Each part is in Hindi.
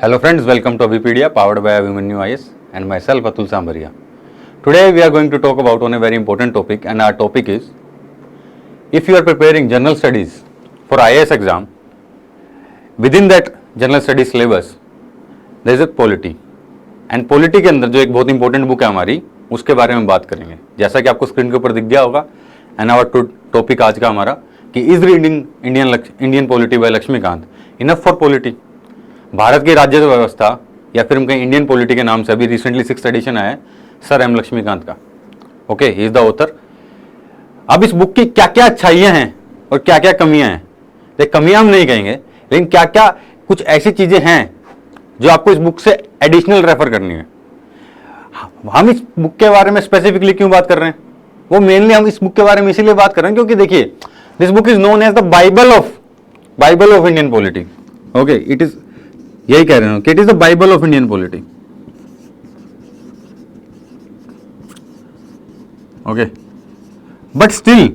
Hello friends, welcome to Avipedia powered by Avimanyu IS and myself Atul Sambharia. Today we are going to talk about on a very important topic, and our topic is if you are preparing general studies for IAS exam, within that general studies syllabus there is a polity, and polity के अंदर जो एक बहुत इंपॉर्टेंट बुक है हमारी, उसके बारे में बात करेंगे. जैसा कि आपको स्क्रीन के ऊपर दिख गया होगा, एंड आवर टॉपिक आज का हमारा कि is reading Indian polity by Laxmikanth enough for polity. भारत की राज्य व्यवस्था या फिर हम कहीं इंडियन पॉलिटी के नाम से अभी रिसेंटली 6th एडिशन आया है सर एम लक्ष्मीकांत का. Okay, he is the author. अब इस बुक की क्या क्या अच्छाइयां हैं और क्या क्या कमियां हैं. देख, कमियां हम नहीं कहेंगे, लेकिन क्या क्या कुछ ऐसी चीजें हैं जो आपको इस बुक से एडिशनल रेफर करनी है. हम इस बुक के बारे में स्पेसिफिकली क्यों बात कर रहे हैं, वो मेनली हम इस बुक के बारे में इसीलिए बात कर रहे हैं क्योंकि देखिए, this book is known as the Bible of Indian polity. Okay, it is, यही कह रहे हैं कि it is the Bible of Indian polity. Okay, but still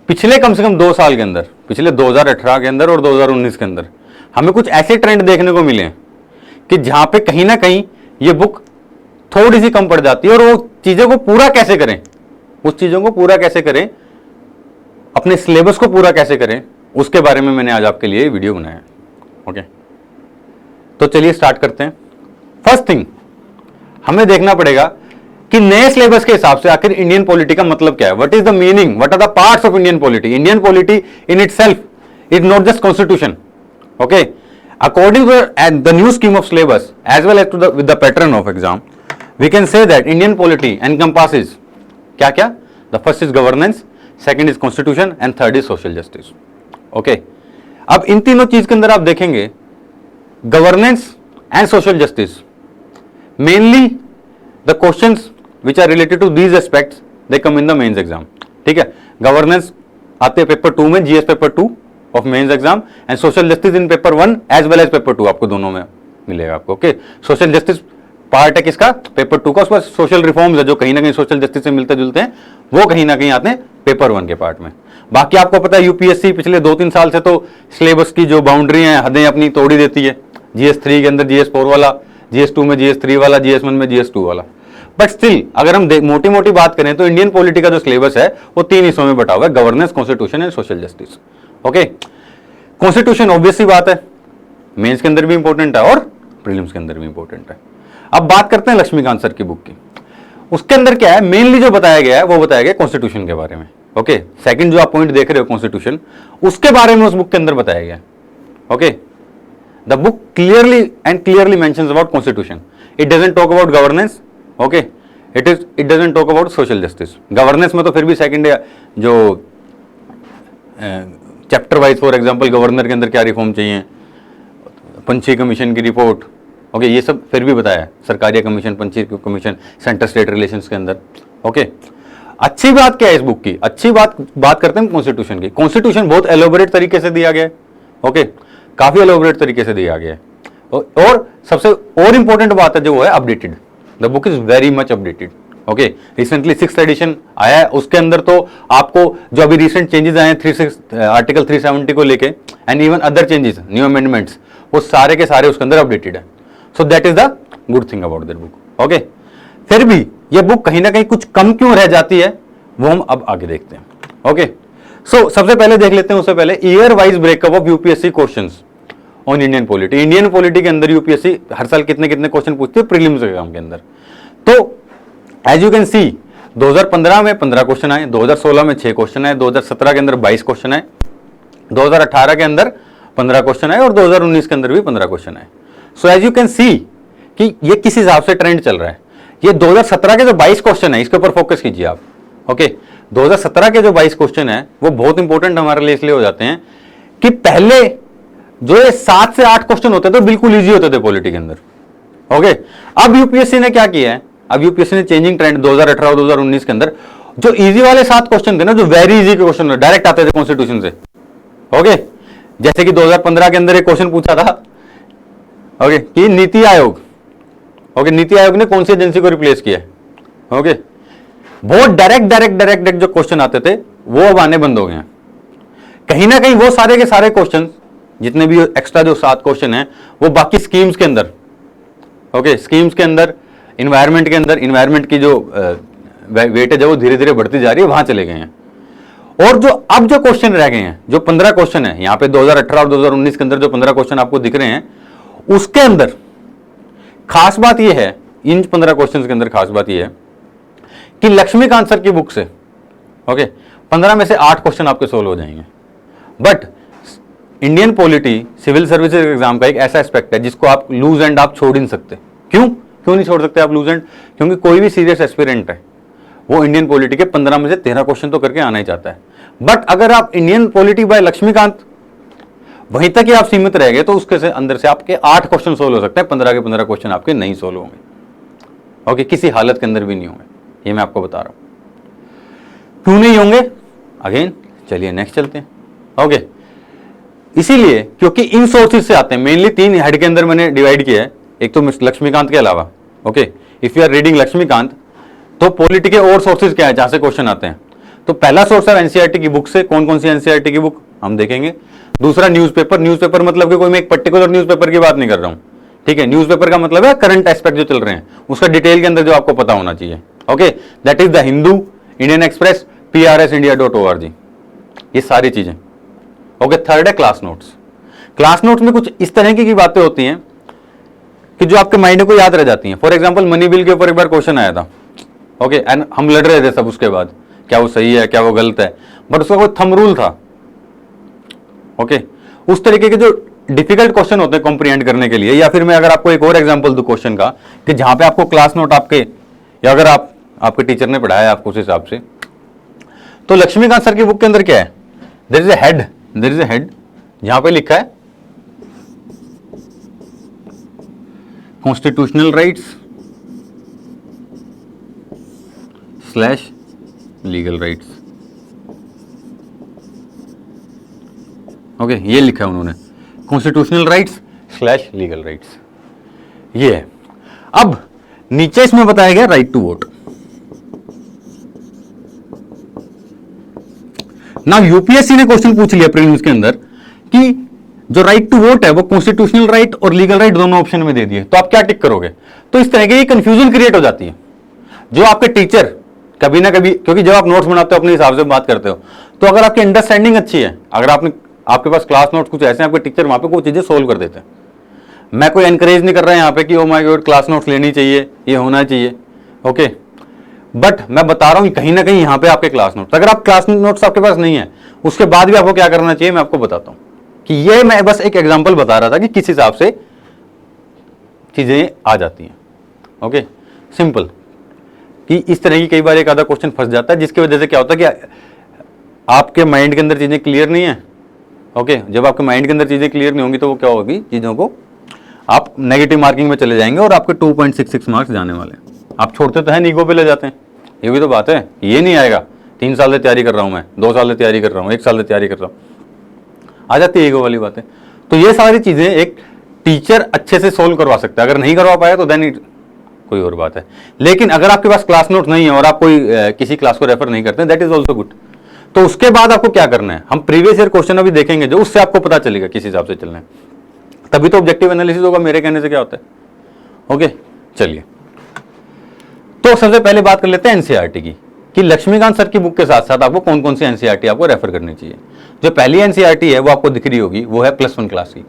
पिछले कम से कम 2 साल के अंदर, पिछले 2018 के अंदर और 2019 के अंदर हमें कुछ ऐसे ट्रेंड देखने को मिले हैं कि जहां पे कहीं ना कहीं ये बुक थोड़ी सी कम पड़ जाती है. और वो चीजों को पूरा कैसे करें, उस चीजों को पूरा कैसे करें, अपने सिलेबस को पूरा कैसे करें, उसके बारे में मैंने आज आपके लिए वीडियो बनाया. ओके, तो चलिए स्टार्ट करते हैं. फर्स्ट थिंग हमें देखना पड़ेगा कि नए सिलेबस के हिसाब से आखिर इंडियन पॉलिटी का मतलब क्या है. What is the meaning, what are the parts of Indian polity. Indian polity in itself is not just constitution. Okay, according to the new scheme of syllabus as well as to with the pattern of exam, we can say that Indian polity encompasses क्या क्या. The first is governance, second is constitution and third is social justice. Okay, अब इन तीनों चीज के अंदर आप देखेंगे governance and social justice, mainly the questions which are related to these aspects they come in the mains exam. ठीक है, governance आते हैं पेपर 2 में, GS paper 2 of mains exam, and social justice in paper 1 as well as paper 2 आपको दोनों में मिलेगा आपको. ओके, सोशल जस्टिस पार्ट है किसका, पेपर 2 का. उसके बाद सोशल रिफॉर्म्स है जो कहीं ना कहीं सोशल जस्टिस से मिलते जुलते हैं, वो कहीं ना कहीं आते हैं पेपर 1 के पार्ट में. बाकी आपको पता है यूपीएससी पिछले 2-3 साल से तो सिलेबस की जो बाउंड्री है, हदें अपनी तोड़ी देती है. जीएस 3 के अंदर जीएस 4 वाला, जीएस 2 में जीएस 3 वाला, जीएस 1 में जीएस 2 वाला. बट स्टिल अगर हम मोटी मोटी बात करें तो इंडियन पॉलिटी का जो सिलेबस है वो 3 हिस्सों में बटा हुआ है, governance, constitution and social justice. Okay, constitution obvious सी बात है, मेंस के अंदर भी इंपॉर्टेंट है और प्रीलिम्स के अंदर भी इंपॉर्टेंट है. अब बात करते हैं लक्ष्मीकांत सर की बुक की. उसके अंदर क्या है, मेनली जो बताया गया है वो बताया गया कॉन्स्टिट्यूशन के बारे में. ओके, सेकंड जो आप पॉइंट देख रहे हो कॉन्स्टिट्यूशन, उसके बारे में उस बुक के अंदर बताया गया. Okay, the book clearly mentions about constitution. It doesn't talk about governance. Okay, it doesn't talk about social justice. Governance में तो फिर भी सेकंड जो chapter wise, for example governor के अंदर क्या रिफॉर्म चाहिए, पंछी कमीशन की रिपोर्ट, ओके, ये सब फिर भी बताया है. सरकारिया कमीशन, पंछी कमीशन, सेंटर स्टेट रिलेशंस के अंदर. ओके, अच्छी बात क्या है इस बुक की, अच्छी बात करते हैं कॉन्स्टिट्यूशन की. कॉन्स्टिट्यूशन बहुत एलोबरेट तरीके से दिया गया है. ओके, काफी एलोबरेट तरीके से दिया गया है. और सबसे और इंपॉर्टेंट बात है जो वो है updated. The book is very much updated. Okay, recently 6th edition आया है, उसके अंदर तो आपको जो अभी रिसेंट चेंजेस आए हैं आर्टिकल 370 को लेके, and even other changes, new amendments, वो सारे के सारे उसके अंदर अपडेटेड है. So that is the good thing about that book. Okay, फिर भी ये बुक कहीं ना कहीं कुछ कम क्यों रह जाती है वो हम अब आगे देखते हैं. ओके, सो सबसे पहले देख लेते हैं, उससे पहले year wise breakup of UPSC questions on Indian polity. Indian polity के अंदर यूपीएससी हर साल कितने कितने क्वेश्चन पूछती है प्रीलिम्स एग्जाम के अंदर. तो एज यू कैन सी 2015 में 15 क्वेश्चन आए, 2016 में 6 क्वेश्चन आए, 2017 के अंदर 22 क्वेश्चन आए, 2018 के अंदर 15 क्वेश्चन आए और 2019 के अंदर भी 15 क्वेश्चन आए. So as you can see कि ये किस हिसाब से ट्रेंड चल रहा है. ये 2017 के जो 22 क्वेश्चन है इसके ऊपर फोकस कीजिए आप. ओके, 2017 के जो 22 क्वेश्चन है वो बहुत इंपॉर्टेंट हमारे लिए इसलिए हो जाते हैं कि पहले जो ये 7 से 8 क्वेश्चन होते थे बिल्कुल इजी होते थे पॉलिटी के अंदर. ओके, अब यूपीएससी ने क्या किया है, अब यूपीएससी ने चेंजिंग ट्रेंड 2018 और 2019 के अंदर जो इजी वाले 7 क्वेश्चन थे ना, जो वेरी इजी क्वेश्चन डायरेक्ट आते थे कॉन्स्टिट्यूशन से. ओके, जैसे कि 2015 के अंदर एक क्वेश्चन पूछा था, ओके, कि नीति आयोग, ओके, नीति आयोग ने कौन सी एजेंसी को रिप्लेस किया. ओके, बहुत डायरेक्ट जो क्वेश्चन आते थे वो अब आने बंद हो गए हैं. कहीं ना कहीं वो सारे के सारे क्वेश्चन जितने भी एक्स्ट्रा जो 7 क्वेश्चन हैं वो बाकी स्कीम्स के अंदर ओके, स्कीम्स के अंदर, इन्वायरमेंट के अंदर, इन्वायरमेंट की जो वेटेज है वो धीरे धीरे बढ़ती जा रही है, वहां चले गए हैं। और जो अब जो क्वेश्चन रह गए हैं, जो 15 क्वेश्चन है यहाँ पे 2018 और 2019 के अंदर जो 15 क्वेश्चन आपको दिख रहे हैं, उसके अंदर खास बात यह है, इन 15 क्वेश्चन के अंदर खास बात यह है कि लक्ष्मीकांत सर की बुक से ओके 15 में से 8 क्वेश्चन आपके सोल्व हो जाएंगे। But Indian polity civil services exam का एक ऐसा एस्पेक्ट है जिसको आप लूज एंड आप छोड़ ही नहीं सकते। क्यों नहीं छोड़ सकते आप लूज एंड? क्योंकि कोई भी सीरियस एस्पिरेंट है वो इंडियन पॉलिटी के 15 में से 13 क्वेश्चन तो करके आना ही चाहता है। बट अगर आप इंडियन पॉलिटी बाय लक्ष्मीकांत वहीं तक ही आप सीमित रह गए तो उसके से अंदर से आपके 8 क्वेश्चन सोल्व हो सकते हैं, 15 के 15 क्वेश्चन आपके नहीं सोल्व होंगे। ओके, किसी हालत के अंदर भी नहीं होंगे, ये मैं आपको बता रहा हूं। क्यों नहीं होंगे? अगेन चलिए नेक्स्ट चलते हैं। ओके, इसीलिए क्योंकि इन सोर्सेज से आते हैं, मेनली 3 हेड के अंदर मैंने डिवाइड किया है। एक तो लक्ष्मीकांत के अलावा, okay, if you are reading Laxmikanth तो पॉलिटी के और सोर्सेज क्या है जहां से क्वेश्चन आते हैं? तो पहला सोर्स है एनसीईआरटी की बुक से। कौन कौन सी एनसीईआरटी की बुक हम देखेंगे। दूसरा न्यूज़पेपर। न्यूज़पेपर मतलब कि कोई मैं एक पर्टिकुलर न्यूज़पेपर की बात नहीं कर रहा हूं, ठीक है। न्यूज़पेपर का मतलब है करंट एस्पेक्ट जो चल रहे हैं उसका डिटेल के अंदर जो आपको पता होना चाहिए। Okay, that is the Hindu, Indian express, PRSindia.org, ये सारी चीजें। ओके, थर्ड है क्लास नोट्स। क्लास नोट्स में कुछ इस तरह की बातें होती हैं कि जो आपके माइंड को याद रह जाती हैं। फॉर एग्जाम्पल मनी बिल के ऊपर एक बार क्वेश्चन आया था, ओके, एंड हम लड़ रहे थे सब उसके बाद, क्या वो सही है क्या वो गलत है, बट उसका कोई थंब रूल था। ओके, उस तरीके के जो डिफिकल्ट क्वेश्चन होते हैं कॉम्प्रिहेंड करने के लिए। या फिर मैं अगर आपको एक और एग्जांपल दूं क्वेश्चन का, कि जहां पे आपको क्लास नोट आपके, या अगर आपके टीचर ने पढ़ाया आपको उस हिसाब से, तो लक्ष्मीकांत सर की बुक के अंदर क्या है, देयर इज ए हेड जहां पे लिखा है constitutional rights / legal rights. Okay, ये लिखा है उन्होंने, कॉन्स्टिट्यूशनल राइट्स / लीगल राइट्स, ये है। अब नीचे इसमें बताया गया राइट टू वोट। ना यूपीएससी ने क्वेश्चन पूछ लिया प्रीलिम्स के अंदर कि जो राइट टू वोट है वो कॉन्स्टिट्यूशनल राइट और लीगल राइट दोनों ऑप्शन में दे दिए, तो आप क्या टिक करोगे? तो इस तरह की कंफ्यूजन क्रिएट हो जाती है। जो आपके टीचर कभी ना कभी, क्योंकि जब आप नोट्स बनाते हो अपने हिसाब से बात करते हो, तो अगर आपकी अंडरस्टैंडिंग अच्छी है, अगर आपके पास क्लास नोट्स कुछ ऐसे हैं, आपके टीचर वहां पे कोई चीजें सोल्व कर देते हैं। मैं कोई एनकरेज नहीं कर रहा यहाँ पे कि oh my God class notes लेनी चाहिए, ये होना चाहिए, ओके, बट मैं बता रहा हूँ कहीं ना कहीं यहाँ पे आपके क्लास नोट्स, अगर आप क्लास नोट्स आपके पास नहीं है, उसके बाद भी आपको क्या करना चाहिए मैं आपको बताता हूँ। कि ये मैं बस एक एग्जांपल बता रहा था कि किस हिसाब से चीजें आ जाती हैं। ओके, सिंपल, कि इस तरह की कई बार एक आधा क्वेश्चन फंस जाता है, जिसकी वजह से क्या होता है कि आपके माइंड के अंदर चीजें क्लियर नहीं है। ओके, जब आपके माइंड के अंदर चीजें क्लियर नहीं होंगी तो वो क्या होगी, चीजों को आप नेगेटिव मार्किंग में चले जाएंगे और आपके 2.66 मार्क्स जाने वाले हैं। आप छोड़ते तो है, ईगो पे ले जाते हैं, ये भी तो बात है। ये नहीं आएगा, 3 साल से तैयारी कर रहा हूं मैं, 2 साल से तैयारी कर रहा हूं, 1 साल से तैयारी कर रहा हूं, आ जाती है ईगो वाली बातें। तो ये सारी चीजें एक टीचर अच्छे से सोल्व करवा सकता है। अगर नहीं करवा पाया तो देन कोई और बात है। लेकिन अगर आपके पास क्लास नोट नहीं है और आप कोई किसी क्लास को रेफर नहीं करते, दैट इज ऑल्सो गुड। तो उसके बाद आपको क्या करना है, हम प्रीवियस ईयर क्वेश्चन अभी देखेंगे, जो उससे आपको पता चलेगा किस हिसाब से चलना है, तभी तो ऑब्जेक्टिव एनालिसिस होगा। मेरे कहने से क्या होता है। ओके, चलिए, तो सबसे पहले बात कर लेते हैं एनसीईआरटी की, कि लक्ष्मीकांत सर की बुक के साथ साथ आपको कौन कौन सी एनसीईआरटी आपको रेफर करनी चाहिए। जो पहली एनसीईआरटी है वो आपको दिख रही होगी, वो है +1 क्लास की,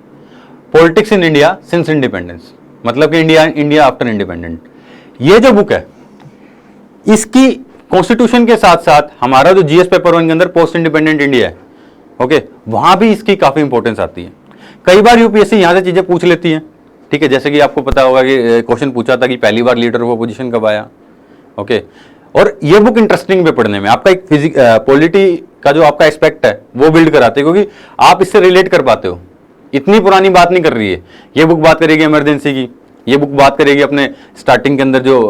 politics in India since independence, मतलब कि इंडिया आफ्टर इंडिपेंडेंट। ये जो बुक है, इसकी कॉन्स्टिट्यूशन के साथ साथ हमारा जो जीएस पेपर 1 के अंदर पोस्ट इंडिपेंडेंट इंडिया है, ओके, वहां भी इसकी काफी इंपॉर्टेंस आती है। कई बार यूपीएससी यहां से चीजें पूछ लेती है, ठीक है। जैसे कि आपको पता होगा कि क्वेश्चन पूछा था कि पहली बार लीडर ऑफ अपोजिशन कब आया, ओके। और ये बुक इंटरेस्टिंग भी पढ़ने में, आपका एक पॉलिटी का जो आपका एस्पेक्ट है वो बिल्ड कराते हैं, क्योंकि आप इससे रिलेट कर पाते हो। इतनी पुरानी बात नहीं कर रही है ये बुक, बात करेगी इमरजेंसी की, ये बुक बात करेगी अपने स्टार्टिंग के अंदर जो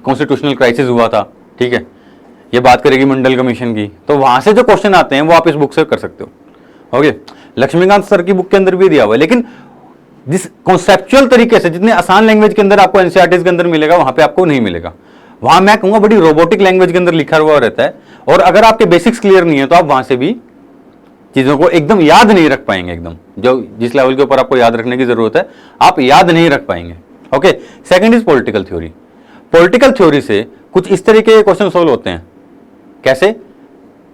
कॉन्स्टिट्यूशनल क्राइसिस हुआ था, ठीक है, ये बात करेगी मंडल कमीशन की। तो वहां से जो क्वेश्चन आते हैं वो आप इस बुक से कर सकते हो। ओके, लक्ष्मीकांत सर की बुक के अंदर भी दिया हुआ है, लेकिन जिस कॉन्सेप्चुअल तरीके से, जितने आसान लैंग्वेज के अंदर आपको एनसीईआरटी के अंदर मिलेगा, वहां पे आपको नहीं मिलेगा। वहां मैं कहूंगा बड़ी रोबोटिक लैंग्वेज के अंदर लिखा हुआ रहता है, और अगर आपके बेसिक्स क्लियर नहीं है तो आप वहां से भी चीजों को एकदम याद नहीं रख पाएंगे। एकदम जो जिस लेवल के ऊपर आपको याद रखने की जरूरत है, आप याद नहीं रख पाएंगे। Okay, second is political theory. Political theory से कुछ इस तरीके के क्वेश्चन सोल्व होते हैं। कैसे?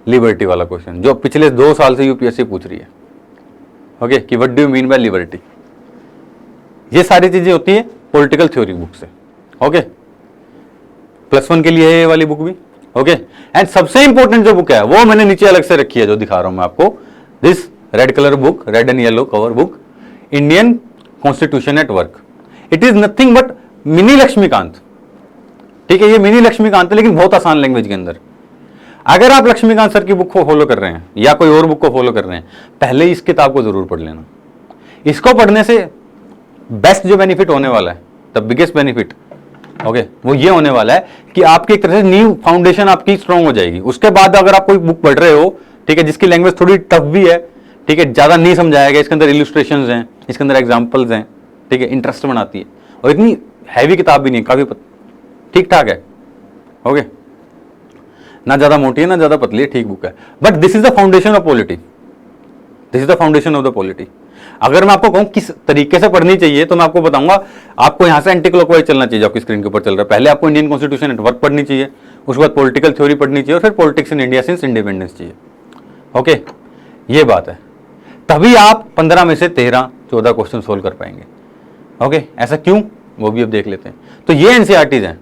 लिबर्टी वाला क्वेश्चन जो पिछले 2 साल से यूपीएससी पूछ रही है। ओके, कि what do you mean by liberty. ये सारी चीजें होती है पॉलिटिकल थ्योरी बुक से। ओके, +1 के लिए है ये वाली बुक भी। ओके, एंड सबसे इंपॉर्टेंट जो बुक है वो मैंने नीचे अलग से रखी है, जो दिखा रहा हूं मैं आपको, this red colour book, red and yellow cover book, Indian constitution at work. It is nothing but mini Laxmikanth. ठीक है, ये मिनी लक्ष्मीकांत है लेकिन बहुत आसान लैंग्वेज के अंदर। अगर आप लक्ष्मीकांत सर की बुक को फॉलो कर रहे हैं या कोई और बुक को फॉलो कर रहे हैं, पहले इस किताब को जरूर पढ़ लेना। इसको पढ़ने से बेस्ट जो बेनिफिट होने वाला है, द बिगेस्ट बेनिफिट, ओके, वो ये होने वाला है कि आपकी एक तरह से न्यू फाउंडेशन आपकी स्ट्रांग हो जाएगी। उसके बाद अगर आप कोई बुक पढ़ रहे हो, ठीक है, जिसकी लैंग्वेज थोड़ी टफ भी है, ठीक है, ज्यादा नहीं समझाया गया, इसके अंदर इलस्ट्रेशंस हैं, इसके अंदर एग्जांपल्स हैं, ठीक है, इंटरेस्ट बनाती है, और इतनी हैवी किताब भी नहीं, काफी ठीक ठाक है। ओके, ना ज्यादा मोटी है ना ज्यादा पतली है, ठीक बुक है। But this is the foundation of polity, this is the foundation of the polity. अगर मैं आपको कहूं किस तरीके से पढ़नी चाहिए, तो मैं आपको बताऊंगा, आपको यहां से एंटी क्लॉकवाइज चलना चाहिए, आपकी स्क्रीन के ऊपर चल रहा है। पहले आपको इंडियन कॉन्स्टिट्यूशन एट वर्क पढ़नी चाहिए, उसके बाद पॉलिटिकल थ्योरी पढ़नी चाहिए, और फिर politics in India since independence चाहिए। ओके, ये बात है, तभी आप 15 में से 13-14 क्वेश्चन सोल्व कर पाएंगे। ओके, ऐसा क्यों, वो भी अब देख लेते हैं। तो ये एनसीईआरटीज हैं।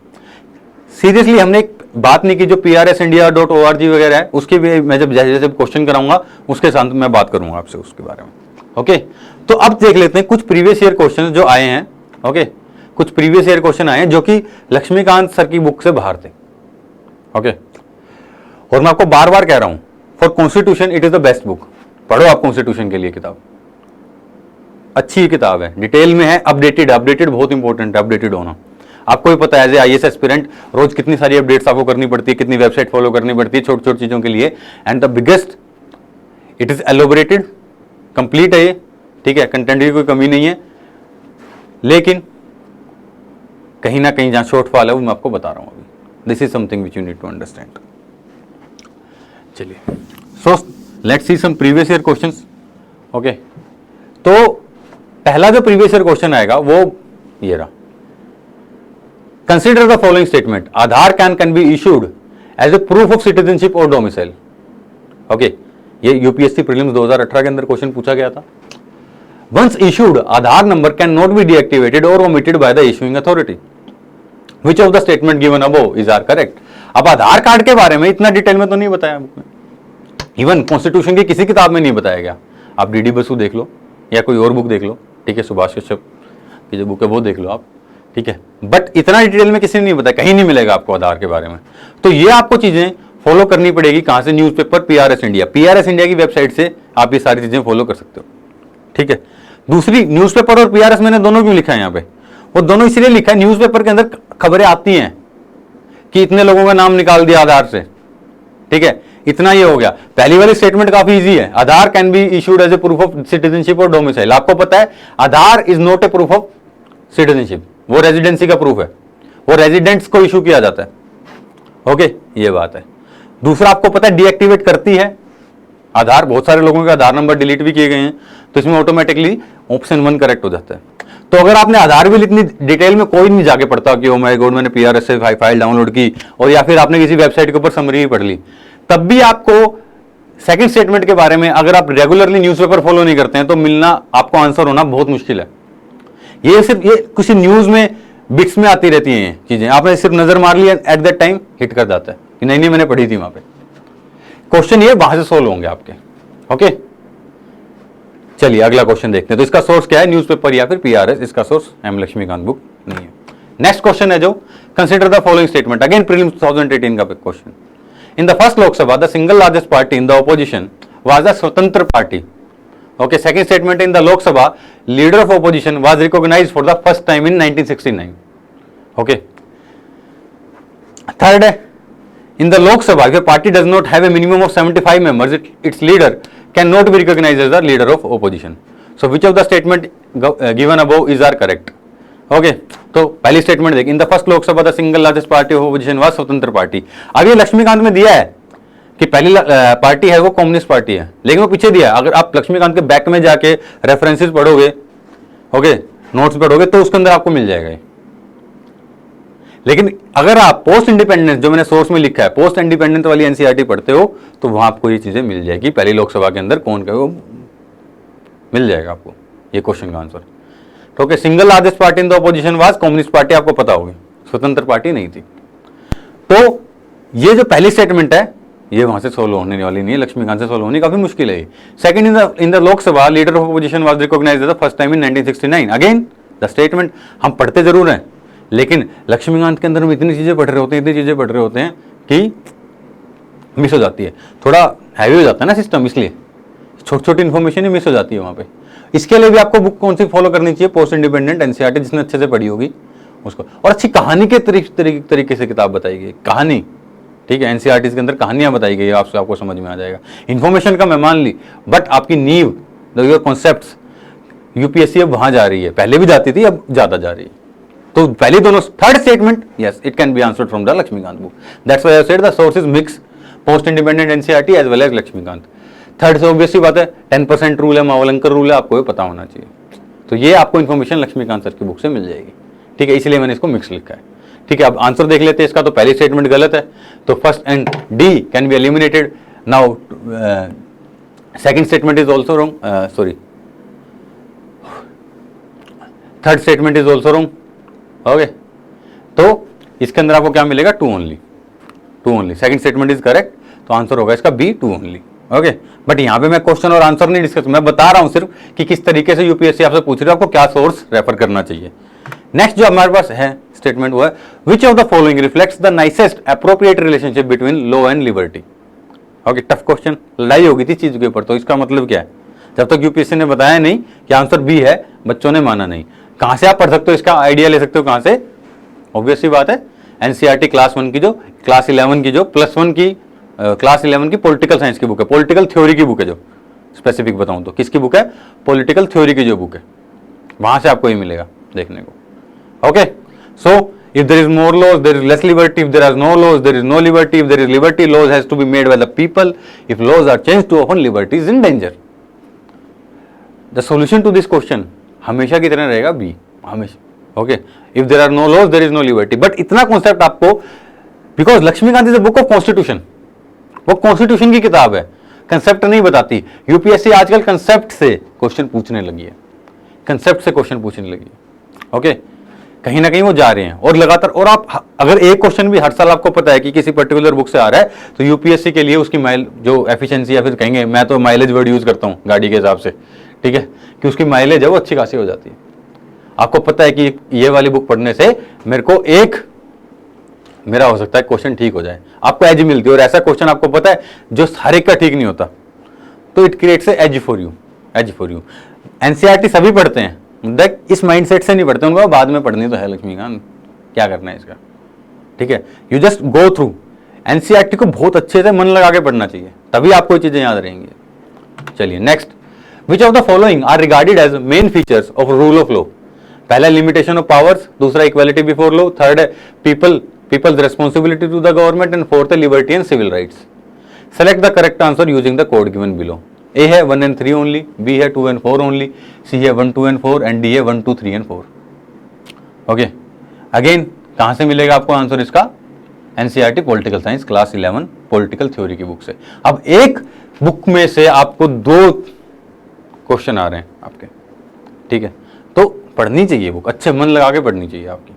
सीरियसली हमने एक बात नहीं की जो PRSindia.org वगैरह है, उसकी भी मैं जब जैसे जैसे क्वेश्चन कराऊंगा उसके साथ मैं बात करूंगा आपसे उसके बारे में। ओके, तो अब देख लेते हैं कुछ प्रीवियस ईयर क्वेश्चन जो आए हैं। ओके, कुछ प्रीवियस ईयर क्वेश्चन आए हैं जो कि लक्ष्मीकांत सर की बुक से बाहर थे। ओके, और मैं आपको बार बार कह रहा हूं, for constitution it is the best book. पढ़ो आप कॉन्स्टिट्यूशन के लिए किताब, अच्छी किताब है, डिटेल में है, अपडेटेड बहुत इंपॉर्टेंट है, अपडेटेड होना। आपको भी पता है एज ए IAS एस्पिरेंट रोज कितनी सारी अपडेट्स आपको करनी पड़ती है, कितनी वेबसाइट फॉलो करनी पड़ती है छोटी छोटी चीजों के लिए। And the biggest, it is elaborated, complete है ये, ठीक है, कंटेंट की कोई कमी नहीं है, लेकिन कहीं ना कहीं जहां शॉर्टफॉल है वो मैं आपको बता रहा हूं अभी। This is something which you need to understand. चलिए, so let's see some previous year questions. Okay, तो पहला जो प्रीवियस ईयर क्वेश्चन आएगा वो ये रहा, consider the following statement, Aadhaar can be issued as a proof of citizenship और डोमिसाइल। ओके, ये यूपीएससी प्रीलिम्स 2018 के अंदर क्वेश्चन पूछा गया था। Once issued, Aadhaar number can not be deactivated और omitted by the issuing authority. Which of the statement given above is are correct. अब आधार कार्ड के बारे में इतना डिटेल में तो नहीं बताया बुक में, इवन कॉन्स्टिट्यूशन की किसी किताब में नहीं बताया गया। आप DD बसु देख लो या कोई और बुक देख लो, ठीक है, सुभाष कश्यप की जो बुक है वो देख लो आप, ठीक है, बट इतना डिटेल में किसी ने नहीं बताया, कहीं नहीं मिलेगा आपको आधार के बारे में। तो ये आपको चीजें फॉलो करनी पड़ेगी। कहां से? Newspaper PRS India, PRS India की वेबसाइट से आप ये सारी चीजें फॉलो कर सकते हो, ठीक है। दूसरी, न्यूज़पेपर और PRS मैंने दोनों क्यों लिखा है यहाँ पे, वो दोनों इसलिए लिखा है, न्यूज़पेपर के अंदर खबरें आती हैं कि इतने लोगों का नाम निकाल दिया आधार से, ठीक है, इतना ये हो गया। पहली वाली स्टेटमेंट काफी इजी है, Aadhaar can be issued as a proof of citizenship और डोमिसाइल। आपको पता है Aadhaar is not a proof of citizenship, वो रेजिडेंसी का प्रूफ है, वो रेजिडेंट्स को इशू किया जाता है। ओके, ये बात है। दूसरा, आपको पता है डीएक्टिवेट करती है आधार, बहुत सारे लोगों के आधार नंबर डिलीट भी किए गए हैं, तो इसमें ऑटोमेटिकली ऑप्शन 1 करेक्ट हो जाता है। तो अगर आपने आधार बिल इतनी डिटेल में कोई नहीं जाके पढ़ता कि ओ माय गॉड मैंने PRS से फाइल डाउनलोड की, और या फिर आपने किसी वेबसाइट के ऊपर समरी पढ़ ली, तब भी आपको सेकंड स्टेटमेंट के बारे में, अगर आप रेगुलरली न्यूज़पेपर फॉलो नहीं करते हैं, तो मिलना, आपको आंसर होना बहुत मुश्किल है। ये सिर्फ ये कुछ न्यूज में बिट्स में आती रहती हैं चीजें, आपने सिर्फ नजर मार लिया, एट दैट टाइम हिट कर जाता है कि नहीं मैंने पढ़ी थी वहां पे। क्वेश्चन ये वहां से सोल्व होंगे आपके। ओके, चलिए अगला क्वेश्चन देखते हैं। तो इसका सोर्स क्या है, न्यूज़पेपर या फिर PRS, इसका सोर्स M लक्ष्मीकांत बुक नहीं है। नेक्स्ट क्वेश्चन है जो, consider the following statement, again prelims 2018 का question. In the first Lok Sabha the single largest party in the opposition was the स्वतंत्र party. Okay, second statement, in the Lok Sabha, leader of opposition was recognized for the first time in 1969. Okay. Third, in the Lok Sabha, if a party does not have a minimum of 75 members, its leader cannot be recognized as the leader of opposition. So, which of the statement given above is are correct? Okay. तो पहली स्टेटमेंट देखिए, in the first Lok Sabha, the single largest party of opposition was स्वतंत्र पार्टी। अब ये लक्ष्मीकांत में दिया है कि पहली पार्टी है वो कम्युनिस्ट पार्टी है, लेकिन वो पीछे दिया है। अगर आप लक्ष्मीकांत के बैक में जाके रेफरेंसेस पढ़ोगे, ओके, नोट्स पढ़ोगे तो उसके अंदर आपको मिल जाएगा ये। लेकिन अगर आप पोस्ट इंडिपेंडेंस, जो मैंने सोर्स में लिखा है, पोस्ट इंडिपेंडेंस वाली एनसीईआरटी पढ़ते हो तो वहां आपको ये चीजें मिल जाएगी। पहली लोकसभा के अंदर कौन क्या, वो मिल जाएगा आपको ये क्वेश्चन का आंसर। तो okay, single largest party in the opposition was communist party, आपको पता होगी, स्वतंत्र पार्टी नहीं थी। तो ये जो पहली स्टेटमेंट है ये वहां से सोल्व होने वाली नहीं है, लक्ष्मीकांत से सोल्व होनी काफी मुश्किल है। Second, in the Lok Sabha leader of opposition was recognised the first time in 1969। Again the statement हम पढ़ते जरूर हैं, लेकिन लक्ष्मीकांत के अंदर हम इतनी चीजें पढ़ रहे होते हैं, इतनी चीजें पढ़ रहे होते हैं कि मिस हो जाती है, थोड़ा हैवी हो जाता है ना सिस्टम, इसलिए छोटी छोटी इन्फॉर्मेशन ही मिस हो जाती है वहां पे। इसके लिए भी आपको बुक कौन सी फॉलो करनी चाहिए, पोस्ट इंडिपेंडेंट एनसीईआरटी, जिसने अच्छे से पढ़ी होगी उसको, और अच्छी कहानी के तरीके से किताब बताई गई, कहानी, ठीक है, एनसीईआरटी के अंदर कहानियां बताई गई, आपसे आपको समझ में आ जाएगा। इन्फॉर्मेशन का मैं मान ली, बट आपकी नींव, योर कॉन्सेप्ट्स, यूपीएससी अब वहां जा रही है, पहले भी जाती थी, अब ज्यादा जा रही है। तो पहले दोनों, third statement, yes it can be answered from the Laxmikanth book, that's why I said the source is mix, post independent NCERT as well as Laxmikanth. Third से ऑब्वियसली बात है, 10% रूल है, मावलंकर रूल है, आपको ये पता होना चाहिए। तो ये आपको इन्फॉर्मेशन लक्ष्मीकांत सर की बुक से मिल जाएगी, ठीक है, इसलिए मैंने इसको मिक्स लिखा है, ठीक है। अब आंसर देख लेते हैं इसका। तो पहली स्टेटमेंट गलत है, तो first and D can be eliminated. Now second statement is also wrong, sorry, third statement is also wrong. Okay, तो इसके अंदर आपको क्या मिलेगा, 2 only, 2 only. Second statement is correct, तो आंसर होगा इसका बी, 2 ओनली। ओके, बट यहां पे मैं क्वेश्चन और आंसर नहीं डिस्कस, मैं बता रहा हूं सिर्फ कि किस तरीके से यूपीएससी आपसे पूछ रही है, आपको क्या सोर्स रेफर करना चाहिए। नेक्स्ट जो हमारे पास है स्टेटमेंट वो है, विच of the following reflects the nicest appropriate relationship between law and liberty. Okay, tough question, लड़ाई होगी थी चीज के ऊपर, तो इसका मतलब क्या है, जब तक यूपीएससी ने बताया नहीं कि आंसर बी है, बच्चों ने माना नहीं। कहां से आप पढ़ सकते हो, इसका आइडिया ले सकते हो कहां से, ऑब्वियस सी बात है, एनसीईआरटी क्लास 1 की जो, क्लास 11 की जो, +1 की, क्लास 11 की पॉलिटिकल साइंस की बुक है, पॉलिटिकल थ्योरी की बुक है, जो स्पेसिफिक बताऊं तो किसकी बुक है, पॉलिटिकल थ्योरी की जो बुक है, वहां से आपको ये मिलेगा देखने को। Okay, so if there is more laws, there is less liberty. If there are no laws, there is no liberty. If there is liberty, laws has to be made by the people. If laws are changed too often, liberty is in danger. The solution to this question हमेशा की तरह रहेगा बी, हमेशा। Okay, if there are no laws, there is no liberty. But इतना कॉन्सेप्ट आपको, because Laxmikanth is a book of constitution, वो कॉन्स्टिट्यूशन की किताब है, कंसेप्ट नहीं बताती। यूपीएससी आजकल कंसेप्ट से क्वेश्चन पूछने लगी है, कंसेप्ट से क्वेश्चन पूछने लगी है। ओके, कहीं ना कहीं वो जा रहे हैं, और लगातार, और आप अगर एक क्वेश्चन भी हर साल आपको पता है कि किसी पर्टिकुलर बुक से आ रहा है, तो यूपीएससी के लिए उसकी माइल जो एफिशिएंसी, या फिर कहेंगे, मैं तो माइलेज वर्ड यूज करता हूँ गाड़ी के हिसाब से, ठीक है, कि उसकी माइलेज है वो अच्छी खासी हो जाती है। आपको पता है कि ये वाली बुक पढ़ने से मेरे को मेरा हो सकता है क्वेश्चन ठीक हो जाए, आपको एज मिलती है, और ऐसा क्वेश्चन आपको पता है जो हर एक का ठीक नहीं होता, तो it creates as for you, as for you. NCERT सभी पढ़ते हैं, देख इस माइंडसेट से नहीं पढ़ते, उनको बाद में पढ़नी तो है लक्ष्मीकांत, क्या करना है इसका, ठीक है। You just go through NCERT को, बहुत अच्छे से मन लगा के पढ़ना चाहिए, तभी आपको ये चीजें याद रहेंगी। चलिए next, which of the following are regarded as main features of rule of law. पहला लिमिटेशन ऑफ पावर्स, दूसरा इक्वालिटी बिफोर लॉ, थर्ड है people's responsibility to the government, and fourth है liberty and civil rights. Select the correct answer using the code given below. A है 1 and 3 only, B है 2 and 4 only, C है 1, 2 and 4, and D है 1, 2, 3 and 4. ओके, अगेन कहां से मिलेगा आपको आंसर इसका, NCERT political science class 11 political theory की बुक से। अब एक बुक में से आपको 2 क्वेश्चन आ रहे हैं आपके, ठीक है, तो पढ़नी चाहिए बुक, अच्छे मन लगा के पढ़नी चाहिए आपकी।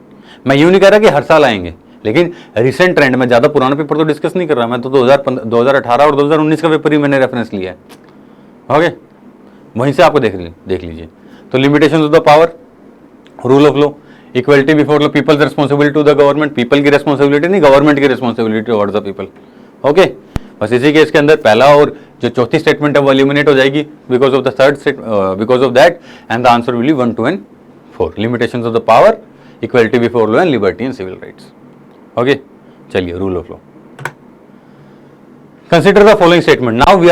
मैं यूं नहीं कह रहा कि हर साल आएंगे, लेकिन रिसेंट ट्रेंड में, ज्यादा पुराना पेपर तो डिस्कस नहीं कर रहा मैं, तो 2018 और 2019 का पेपर ही मैंने रेफरेंस लिया है। ओके, वहीं से आपको देख लीजिए। तो limitation of the power, rule of law, equality before law, people's responsibility to the government, people की रिस्पॉन्सिबिलिटी नहीं, गवर्नमेंट की responsibility towards the people. Okay, बस इसी केस के अंदर पहला और जो चौथी स्टेटमेंट है वो एलिमिनेट हो जाएगी because of the because of that, and the answer will be 1, 2 and 4, limitations of the power, equality before law and liberty and civil rights. Okay, चलिए rule of law. Consider the following statement, now we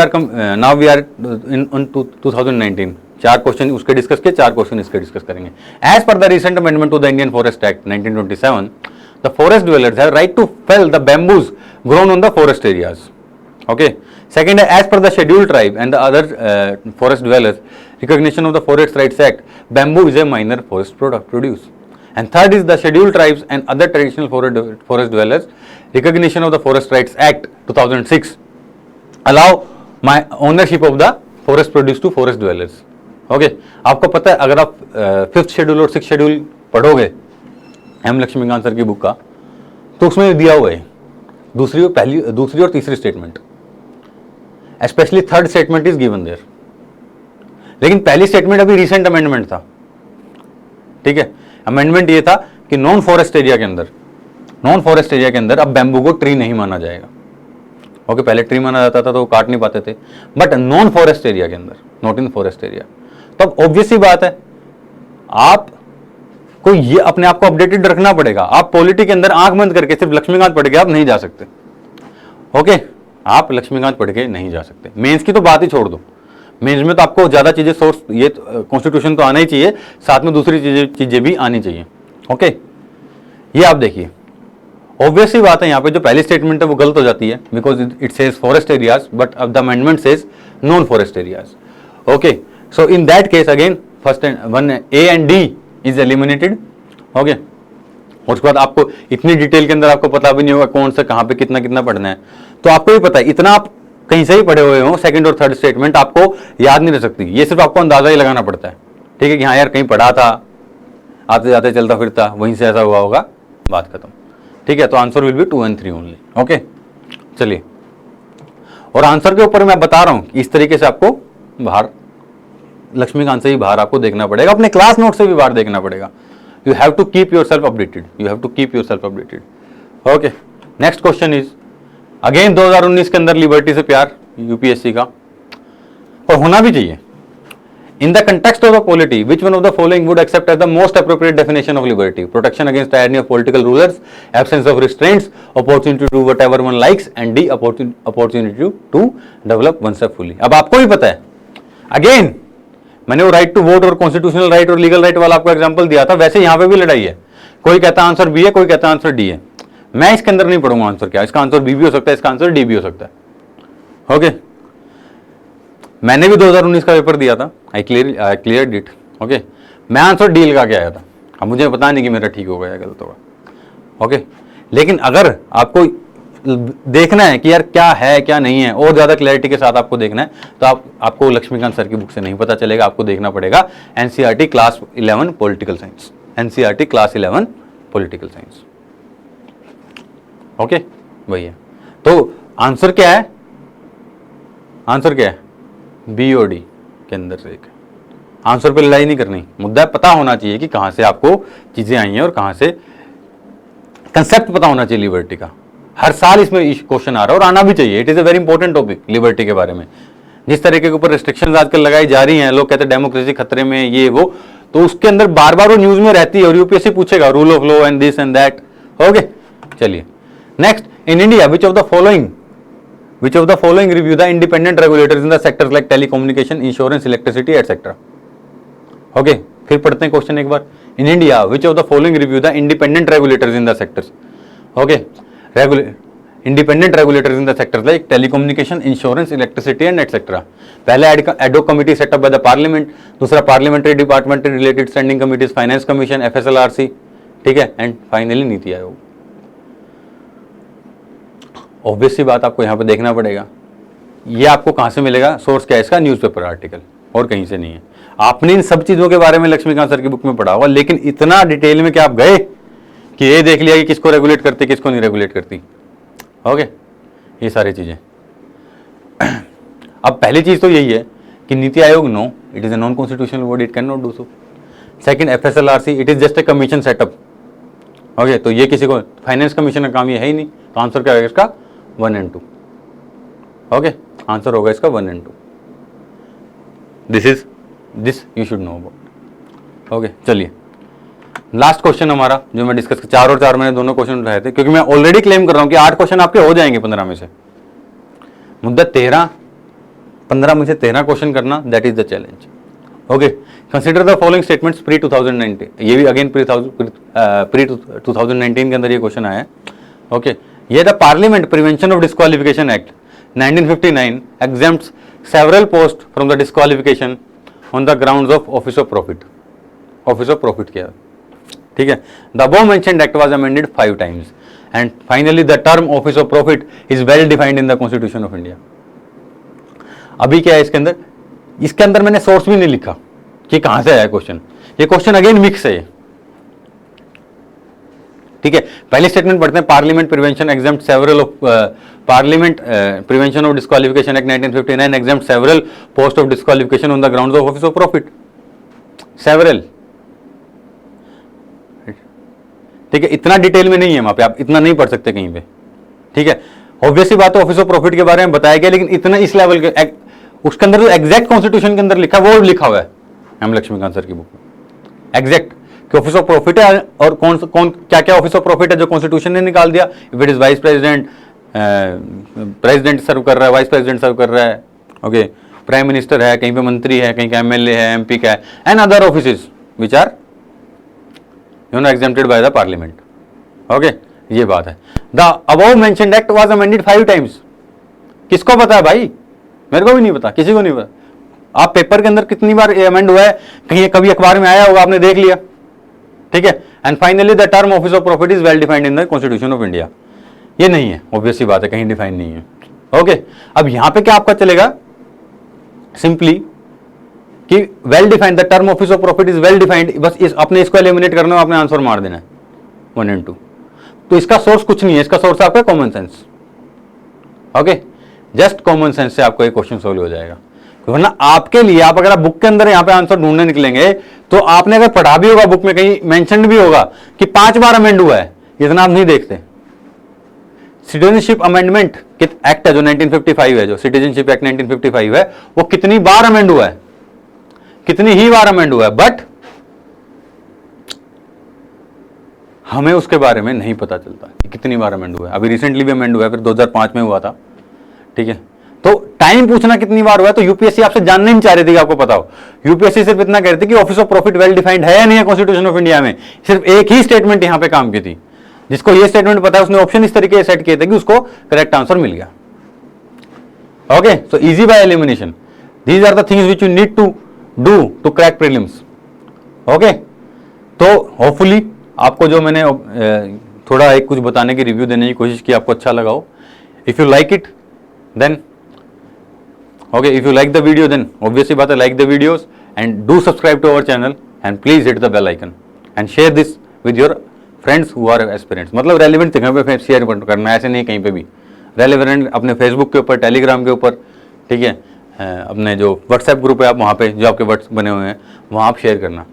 are in 2019। 4 question उसके डिस्कस किए, 4 क्वेश्चन इसके डिस्कस करेंगे। As per the recent amendment to the Indian forest act 1927, the forest dwellers have right to fell the bamboos grown on the forest areas. Okay, second है, as per the scheduled tribe and the other forest dwellers recognition of the Forest Rights Act, bamboo is a minor forest product produce. And third is the scheduled tribes and other traditional forest dwellers, recognition of the Forest Rights Act 2006 allow my ownership of the forest produce to forest dwellers. Okay आपको पता है अगर आप फिफ्थ शेड्यूल और सिक्स शेड्यूल पढ़ोगे एम लक्ष्मीकांत सर की बुक का, तो उसमें दिया हुआ है दूसरी और तीसरी statement, specially third statement is given there. लेकिन पहली स्टेटमेंट अभी रिसेंट अमेंडमेंट था, ठीक है। अमेंडमेंट ये था कि नॉन फॉरेस्ट एरिया के अंदर अब बैम्बू को ट्री नहीं माना जाएगा। ओके पहले ट्री माना जाता था तो वो काट नहीं पाते थे, बट नॉन फॉरेस्ट एरिया के अंदर, नॉट इन फॉरेस्ट एरिया। तो अब ऑब्वियस सी बात है आपको ये अपने आप को अपडेटेड रखना पड़ेगा। आप पॉलिटी के अंदर आंख बंद करके सिर्फ लक्ष्मीकांत पढ़ के आप नहीं जा सकते। ओके आप लक्ष्मीकांत पढ़ के नहीं जा सकते। मेंस की तो बात ही छोड़ दो, मेंस में तो आपको ज्यादा चीजें सोर्स, ये कॉन्स्टिट्यूशन तो आना ही चाहिए, साथ में दूसरी चीजें भी आनी चाहिए। ओके ये आप देखिए ऑब्वियस ही बात है, यहाँ पे जो पहली स्टेटमेंट है वो गलत हो जाती है, because it says forest areas but अब the amendment says non forest areas. Okay so in that case again first and one A and D is eliminated. Okay और उसके बाद आपको इतनी डिटेल के अंदर आपको पता भी नहीं होगा कौन सा कहाँ पे कितना कितना पढ़ना है, तो आपको भी पता है इतना आप कहीं से ही पढ़े हुए हो, सेकंड और थर्ड स्टेटमेंट आपको याद नहीं रह सकती, ये सिर्फ आपको अंदाजा ही लगाना पड़ता है, ठीक है कि हाँ यार कहीं पढ़ा था, आते जाते चलता फिरता वहीं से ऐसा हुआ होगा, बात खत्म, ठीक है। तो answer will B 2 and 3 only. Okay चलिए, और आंसर के ऊपर मैं बता रहा हूं इस तरीके से आपको बाहर लक्ष्मीकांत से ही बाहर आपको देखना पड़ेगा, अपने क्लास नोट से भी बाहर देखना पड़ेगा। You have to keep yourself updated, okay next question is again 2019 के अंदर लिबर्टी से प्यार यूपीएससी का, और होना भी चाहिए। In the context of the polity, which one of the following would accept as the most appropriate definition of liberty? Protection against tyranny of political rulers, absence of restraints, opportunity to do whatever one likes, and D opportunity to develop oneself fully. अब आपको भी पता है, अगेन मैंने वो राइट टू वोट और कॉन्स्टिट्यूशनल राइट और लीगल राइट वाला आपको एग्जांपल दिया था, वैसे यहाँ पे भी लड़ाई है। कोई कहता है आंसर बी है, कोई कहता है आंसर डी है। मैं इसके अंदर नहीं पढ़ूंगा आंसर क्या, इसका आंसर बी भी हो सकता है, इसका आंसर डी भी हो सकता है। ओके मैंने भी 2019 का पेपर दिया था, आई क्लियर इट। ओके मैं आंसर डी लगा के आया था, अब मुझे पता नहीं कि मेरा ठीक होगा या गलत होगा। ओके लेकिन अगर आपको देखना है कि यार क्या है क्या नहीं है, और ज्यादा क्लैरिटी के साथ आपको देखना है, तो आपको लक्ष्मीकांत सर की बुक से नहीं पता चलेगा, आपको देखना पड़ेगा NCERT class 11 political science, NCERT class 11 political science. Okay भैया तो आंसर क्या है, आंसर क्या है बी और डी के अंदर से एक। आंसर पे लड़ाई नहीं करनी, मुद्दा पता होना चाहिए कि कहां से आपको चीजें आई हैं और कहां से कंसेप्ट पता होना चाहिए लिबर्टी का। हर साल इसमें क्वेश्चन आ रहा है और आना भी चाहिए, it is a very important topic liberty के बारे में। जिस तरीके के ऊपर रिस्ट्रिक्शंस आजकल लगाई जा रही हैं, लोग कहते हैं डेमोक्रेसी खतरे में ये वो, तो उसके अंदर बार बार वो न्यूज में रहती है और यूपीएससी पूछेगा rule of law and this and that. Okay चलिए next, in India which of the following review the independent regulators in the sectors like telecommunication, insurance, electricity, etc. Okay, फिर पढ़ते हैं क्वेश्चन एक बार। In India, which of the following review the independent regulators in the sectors? Okay, independent regulators in the sectors like telecommunication, insurance, electricity and etc. पहले ad hoc committee set up by the parliament, दूसरा parliamentary department related standing committees, finance commission, FSLRC, ठीक है, and finally NITI Aayog. Obvious सी बात आपको यहाँ पे देखना पड़ेगा, ये आपको कहाँ से मिलेगा, सोर्स क्या है इसका, न्यूज़पेपर आर्टिकल, और कहीं से नहीं है। आपने इन सब चीज़ों के बारे में लक्ष्मीकांत सर की बुक में पढ़ा होगा, लेकिन इतना डिटेल में क्या आप गए कि ये देख लिया कि किसको रेगुलेट करती किसको नहीं रेगुलेट करती। ओके ये सारी चीज़ें। अब पहली चीज़ तो यही है कि NITI Aayog no, it is a non constitutional body, it can not do so. Second FSLRC, it is just a commission setup. Okay तो ये किसी को, फाइनेंस कमीशन का काम ये है ही नहीं, तो आंसर क्या होगा इसका 1 and 2। ओके आंसर होगा इसका 1 and 2। This you should know about. Okay चलिए लास्ट क्वेश्चन हमारा जो मैं डिस्कस, 4 और 4 मैंने दोनों क्वेश्चन उठाए थे, क्योंकि मैं ऑलरेडी क्लेम कर रहा हूं कि 8 क्वेश्चन आपके हो जाएंगे 15 में से। मुद्दा 15 में से 13 क्वेश्चन करना, that is the challenge. Okay consider the following statements pre 2019, ये भी अगेन प्री 2019 के अंदर ये क्वेश्चन आया है। ओके ये the parliament prevention of disqualification act 1959 exempts several posts from the disqualification on the grounds of office of profit, office of profit किया, ठीक है। The above mentioned act was amended 5 times and finally the term office of profit is well defined in the constitution of India. अभी क्या है इसके अंदर मैंने सोर्स भी नहीं लिखा कि कहां से आया क्वेश्चन, ये क्वेश्चन अगेन मिक्स है ये, ठीक है। पहली स्टेटमेंट पढ़ते हैं, parliament prevention exempt several of parliament prevention of disqualification act 1959 exempt several post of disqualification on the grounds of office of profit, several, ठीक है। इतना डिटेल में नहीं है वहां पे, आप इतना नहीं पढ़ सकते कहीं पे, ठीक है। ऑब्वियसली बात है ऑफिस ऑफ प्रॉफिट के बारे में बताया गया, लेकिन इतना इस लेवल के उसके अंदर जो एग्जैक्ट कॉन्स्टिट्यूशन के अंदर लिखा वो लिखा हुआ है एम लक्ष्मीकांत सर की बुक में, एग्जैक्ट कि ऑफिस ऑफ प्रॉफिट है और कौन क्या क्या ऑफिस ऑफ प्रॉफिट है जो कॉन्स्टिट्यूशन ने निकाल दिया। If it is vice president, president serve कर रहा है, वाइस प्रेसिडेंट सर्व कर रहा है, ओके, प्राइम मिनिस्टर है, कहीं पे मंत्री है, कहीं का एमएलए है, एमपी का है, and other offices which are exempted by the parliament, okay, ये बात है। The above mentioned act was amended 5 times. किसको पता है भाई, मेरे को भी नहीं पता, किसी को नहीं पता। आप पेपर के अंदर कितनी बार अमेंड हुआ है, कहीं कभी अखबार में आया होगा, आपने देख लिया, ठीक है। And finally the term office of profit is well defined in the constitution of India. ये नहीं है, ऑब्वियसली बात है, कहीं डिफाइन नहीं है, ओके। अब यहां पे क्या आपका चलेगा, सिंपली कि well defined, the term office of profit is well defined, बस आपने इसको एलिमिनेट करना है, आपने आंसर मार देना है 1 and 2। तो इसका सोर्स कुछ नहीं है, इसका सोर्स आपका common sense, okay, just common sense से आपको एक क्वेश्चन सोल्व हो जाएगा। वरना आपके लिए, आप अगर आप बुक के अंदर यहाँ पे आंसर ढूंढने निकलेंगे, तो आपने अगर पढ़ा भी होगा बुक में, कहीं मेंशन भी होगा कि 5 बार अमेंड हुआ है, इतना आप नहीं देखते। सिटीजनशिप अमेंडमेंट एक्ट है जो 1955 है, जो सिटीजनशिप एक्ट 1955 है, वो कितनी बार अमेंड हुआ है, कितनी ही बार अमेंड हुआ है, बट हमें उसके बारे में नहीं पता चलता कि कितनी बार अमेंड हुआ है। अभी रिसेंटली भी अमेंड हुआ है, फिर 2005 में हुआ था, ठीक है। तो टाइम पूछना कितनी बार हुआ है, तो यूपीएससी आपसे जानना ही नहीं चाह रही थी कि आपको पता हो। यूपीएससी सिर्फ इतना कह रही थी कि office of profit well defined है या नहीं है कॉन्स्टिट्यूशन ऑफ इंडिया में। सिर्फ एक ही स्टेटमेंट यहां पे काम की थी, जिसको ये स्टेटमेंट पता है उसने ऑप्शन इस तरीके से सेट किए थे कि उसको करेक्ट आंसर मिल गया, okay. So easy by elimination, these are the things which you need to do to crack prelims, okay. तो होपफुली आपको जो मैंने थोड़ा एक कुछ बताने की, रिव्यू देने की कोशिश की, आपको अच्छा लगा हो। If you like it then okay, if you like the video then obviously बात है, like the videos and do subscribe to our channel and please hit the bell icon and share this with your friends who are aspirants। मतलब रेलिवेंट जगह पे शेयर करना है, ऐसे नहीं कहीं पे भी, रेलिवेंट अपने फेसबुक के ऊपर, टेलीग्राम के ऊपर, ठीक है, अपने जो व्हाट्सएप ग्रुप है आप वहाँ पे, जो आपके व्हाट्सएप बने हुए हैं वहाँ आप शेयर करना।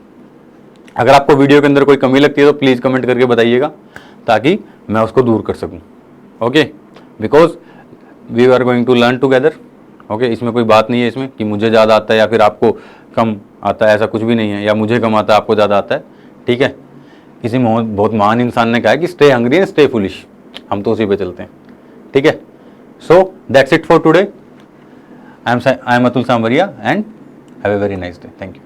अगर आपको वीडियो के अंदर कोई कमी लगती है तो प्लीज़ कमेंट करके बताइएगा, ताकि मैं उसको दूर कर सकूँ, okay. Because we are going to learn together, okay. इसमें कोई बात नहीं है इसमें कि मुझे ज़्यादा आता है या फिर आपको कम आता है, ऐसा कुछ भी नहीं है, या मुझे कम आता है आपको ज़्यादा आता है, ठीक है। किसी बहुत महान इंसान ने कहा है कि stay hungry and stay foolish, हम तो उसी पे चलते हैं, ठीक है। So that's it for today. I am Atul Sanwariya and have a very nice day, thank you.